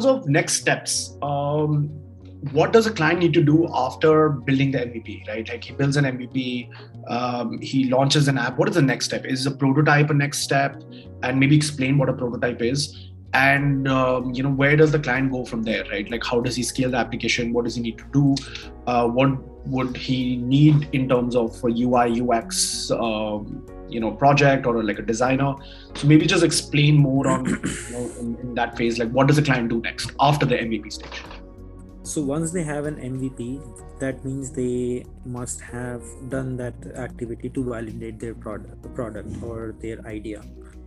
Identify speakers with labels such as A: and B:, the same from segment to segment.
A: terms of next steps, what does a client need to do after building the MVP, right? Like he builds an MVP, he launches an app. What is the next step? Is a prototype a next step? And maybe explain what a prototype is. And where does the client go from there, right? Like how does he scale the application? What does he need to do? What would he need in terms of a UI UX project or like a designer? So maybe just explain more on in that phase, like what does the client do next after the MVP stage?
B: So once they have an MVP, that means they must have done that activity to validate their product or their idea.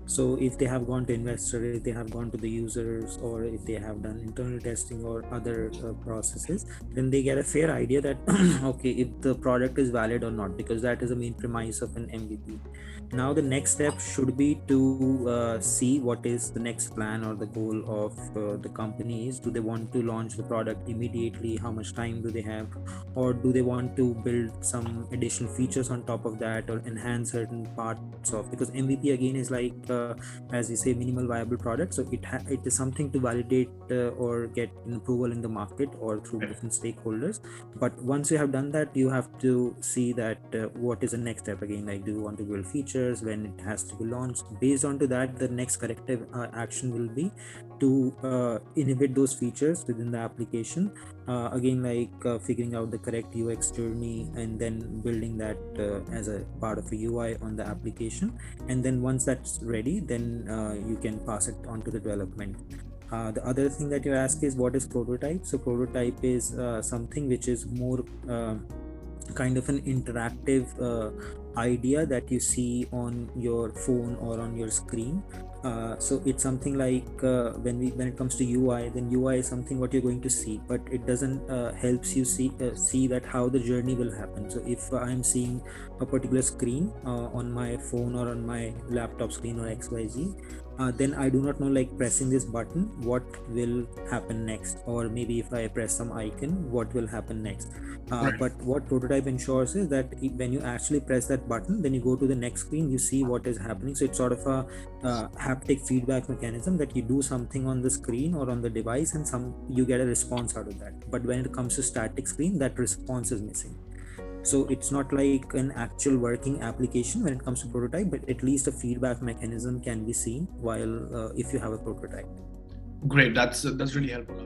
B: So if they have gone to investor, if they have gone to the users, or if they have done internal testing or other processes, then they get a fair idea that okay, if the product is valid or not, because that is the main premise of an MVP. Now the next step should be to see what is the next plan or the goal of the company is. Do they want to launch the product immediately? How much time do they have? Or do they want to build some additional features on top of that, or enhance certain parts of, because MVP again is like as you say, minimal viable product. So it is something to validate or get an approval in the market or through different stakeholders. But once you have done that, you have to see that what is the next step again. Like, do you want to build features? When it has to be launched? Based on to that, the next corrective action will be to inhibit those features within the application. Again, like figuring out the correct UX journey and then building that as a part of a UI on the application. And then once that's ready, then you can pass it on to the development. The other thing that you ask is what is prototype? So prototype is something which is more kind of an interactive idea that you see on your phone or on your screen. So it's something like when it comes to UI, then UI is something what you're going to see, but it doesn't helps you see that how the journey will happen. So if I'm seeing a particular screen on my phone or on my laptop screen or XYZ, then I do not know, like pressing this button, what will happen next, or maybe if I press some icon, what will happen next. But what prototype ensures is that when you actually press that button, then you go to the next screen, you see what is happening. So it's sort of a haptic feedback mechanism that you do something on the screen or on the device and you get a response out of that. But when it comes to static screen, that response is missing. So it's not like an actual working application when it comes to prototype, but at least a feedback mechanism can be seen while if you have a prototype.
A: Great, that's really helpful.